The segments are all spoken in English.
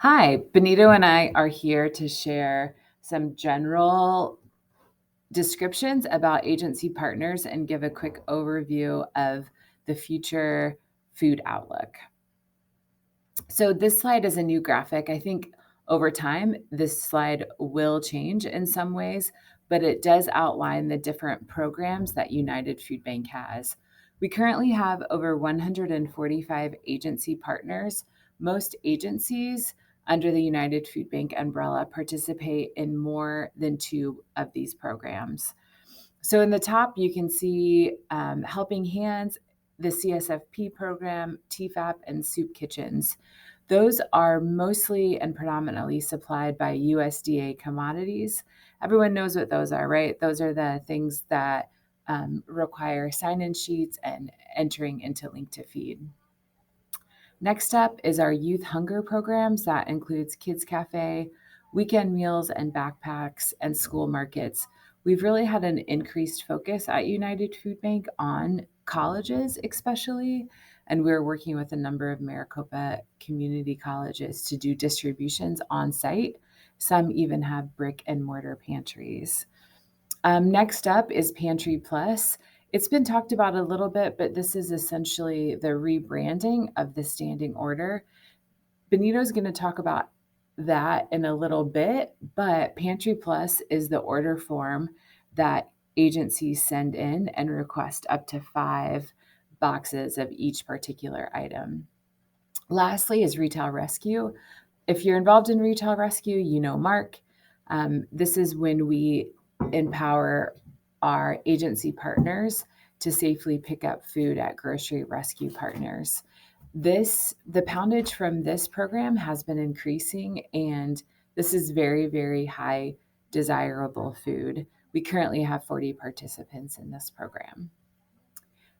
Hi, Benito and I are here to share some general descriptions about agency partners and give a quick overview of the future food outlook. So, this slide is a new graphic. I think over time, this slide will change in some ways, but it does outline the different programs that United Food Bank has. We currently have over 145 agency partners. Most agencies under the United Food Bank umbrella participate in more than two of these programs. So, in the top, you can see Helping Hands, the CSFP program, TFAP, and soup kitchens. Those are mostly and predominantly supplied by USDA commodities. Everyone knows what those are, right? Those are the things that require sign-in sheets and entering into Link to Feed. Next up is our youth hunger programs. That includes Kids Cafe, weekend meals and backpacks, and school markets. We've really had an increased focus at United Food Bank on colleges, especially, and we're working with a number of Maricopa community colleges to do distributions on site. Some even have brick and mortar pantries. Next up is Pantry Plus. It's been talked about a little bit, but this is essentially the rebranding of the standing order. Benito's going to talk about that in a little bit, but Pantry Plus is the order form that agencies send in and request up to 5 boxes of each particular item. Lastly is Retail Rescue. If you're involved in Retail Rescue, you know Mark. This is when we empower our agency partners to safely pick up food at grocery rescue partners. The poundage from this program has been increasing, and this is very, very high desirable food. We currently have 40 participants in this program.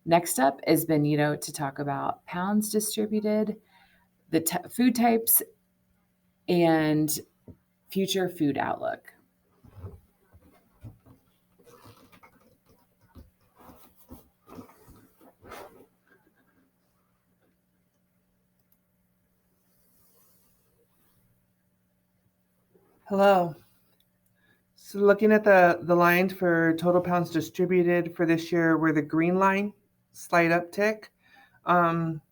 Next up is Benito to talk about pounds distributed, the food types, and future food outlook. Hello. So looking at the lines for total pounds distributed for this year, we're the green line, slight uptick.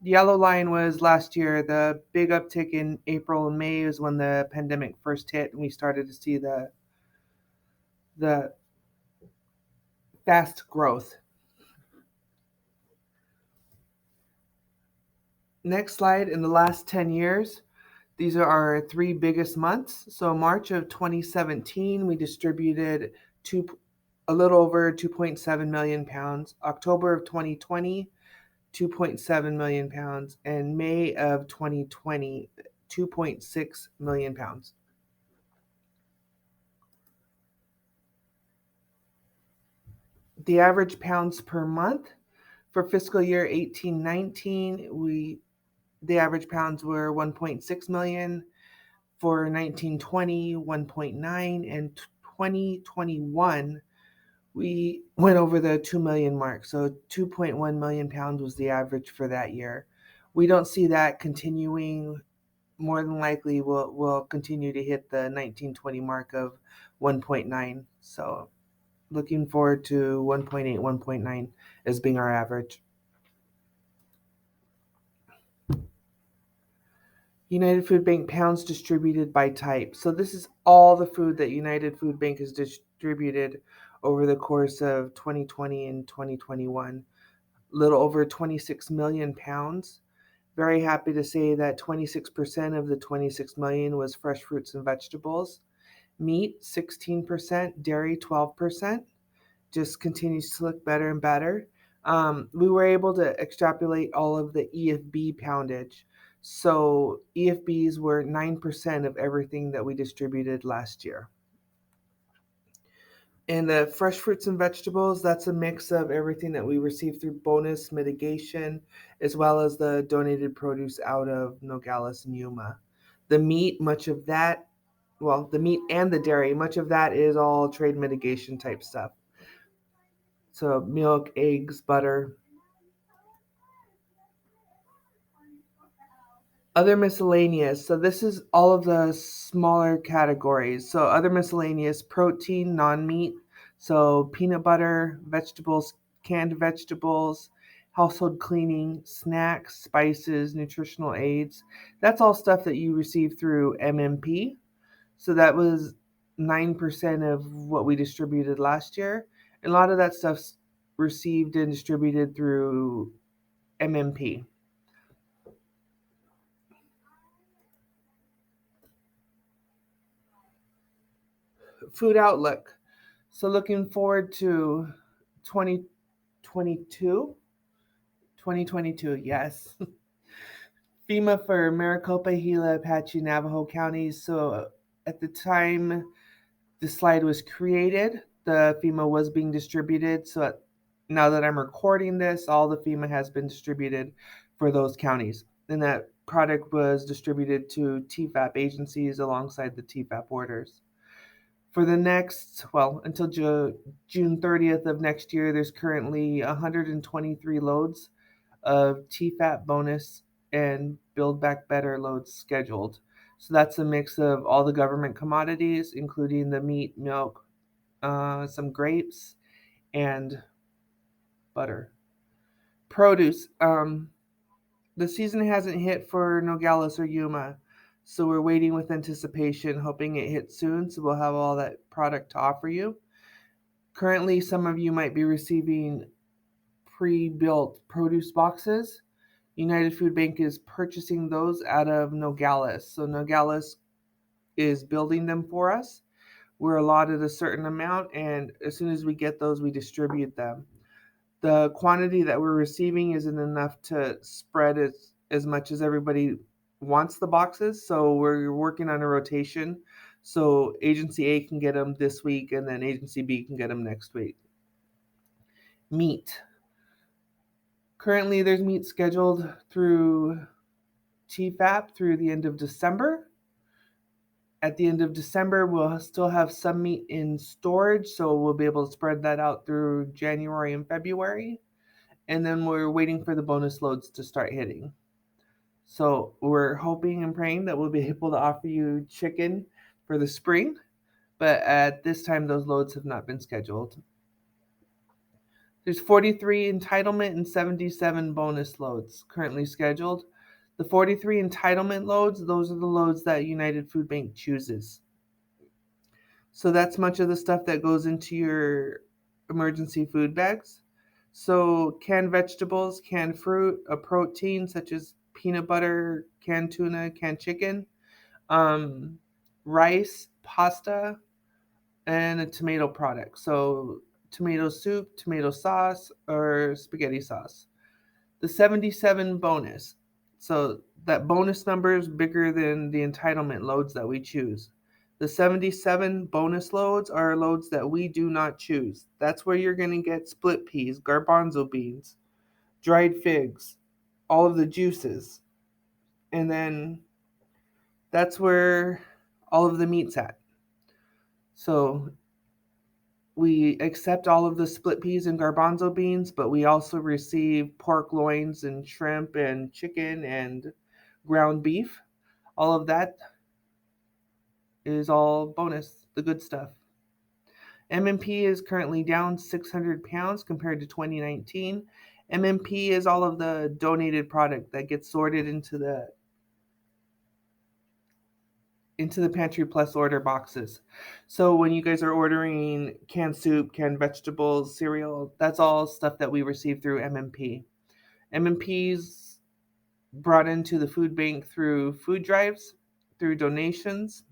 Yellow line was last year. The big uptick in April and May is when the pandemic first hit, and we started to see the fast growth. Next slide, in the last 10 years, these are our 3 biggest months. So March of 2017, we distributed a little over 2.7 million pounds. October of 2020, 2.7 million pounds. And May of 2020, 2.6 million pounds. The average pounds per month for fiscal year 18-19, the average pounds were 1.6 million. For 1920, 1.9, and 2021, we went over the 2 million mark. So 2.1 million pounds was the average for that year. We don't see that continuing. More than likely, we'll continue to hit the 1920 mark of 1.9. So looking forward to 1.8, 1.9 as being our average. United Food Bank pounds distributed by type. So this is all the food that United Food Bank has distributed over the course of 2020 and 2021. A little over 26 million pounds. Very happy to say that 26% of the 26 million was fresh fruits and vegetables. Meat, 16%. Dairy, 12%. Just continues to look better and better. We were able to extrapolate all of the EFB poundage. So EFBs were 9% of everything that we distributed last year. And the fresh fruits and vegetables, that's a mix of everything that we received through bonus mitigation, as well as the donated produce out of Nogales and Yuma. The meat, the meat and the dairy, much of that is all trade mitigation type stuff. So milk, eggs, butter. Other miscellaneous. So this is all of the smaller categories. So other miscellaneous: protein, non-meat. So peanut butter, vegetables, canned vegetables, household cleaning, snacks, spices, nutritional aids. That's all stuff that you receive through MMP. So that was 9% of what we distributed last year. And a lot of that stuff's received and distributed through MMP. Food outlook. So looking forward to 2022. 2022, yes. FEMA for Maricopa, Gila, Apache, Navajo counties. So at the time the slide was created, the FEMA was being distributed. So now that I'm recording this, all the FEMA has been distributed for those counties. And that product was distributed to TFAP agencies alongside the TFAP orders. For the next, well, until June 30th of next year, there's currently 123 loads of TFAP bonus and Build Back Better loads scheduled. So that's a mix of all the government commodities, including the meat, milk, some grapes, and butter. Produce. The season hasn't hit for Nogales or Yuma, so we're waiting with anticipation, hoping it hits soon, so we'll have all that product to offer you. Currently, some of you might be receiving pre-built produce boxes. United Food Bank is purchasing those out of Nogales. So Nogales is building them for us. We're allotted a certain amount, and as soon as we get those, we distribute them. The quantity that we're receiving isn't enough to spread as much as everybody wants the boxes, so we're working on a rotation. So Agency A can get them this week, and then Agency B can get them next week. Meat. Currently, there's meat scheduled through TFAP through the end of December. At the end of December, we'll still have some meat in storage, so we'll be able to spread that out through January and February. And then we're waiting for the bonus loads to start hitting. So we're hoping and praying that we'll be able to offer you chicken for the spring, but at this time, those loads have not been scheduled. There's 43 entitlement and 77 bonus loads currently scheduled. The 43 entitlement loads, those are the loads that United Food Bank chooses. So that's much of the stuff that goes into your emergency food bags. So canned vegetables, canned fruit, a protein such as peanut butter, canned tuna, canned chicken, rice, pasta, and a tomato product. So tomato soup, tomato sauce, or spaghetti sauce. The 77 bonus. So that bonus number is bigger than the entitlement loads that we choose. The 77 bonus loads are loads that we do not choose. That's where you're going to get split peas, garbanzo beans, dried figs, all of the juices. And then that's where all of the meat's at. So we accept all of the split peas and garbanzo beans, but we also receive pork loins and shrimp and chicken and ground beef. All of that is all bonus, the good stuff. MMP is currently down 600 pounds compared to 2019. MMP is all of the donated product that gets sorted into the Pantry Plus order boxes. So when you guys are ordering canned soup, canned vegetables, cereal, that's all stuff that we receive through MMP. MMP's brought into the food bank through food drives, through donations,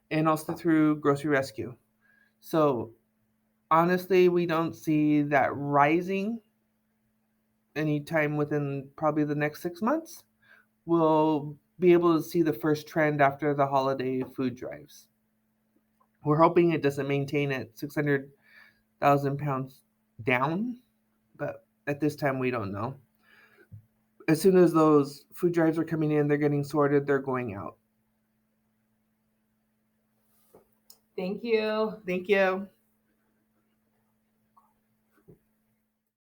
and also through grocery rescue. So honestly, we don't see that rising anytime within probably the next 6 months. We'll be able to see the first trend after the holiday food drives. We're hoping it doesn't maintain at 600,000 pounds down, but at this time we don't know. As soon as those food drives are coming in, they're getting sorted, they're going out. Thank you. Thank you.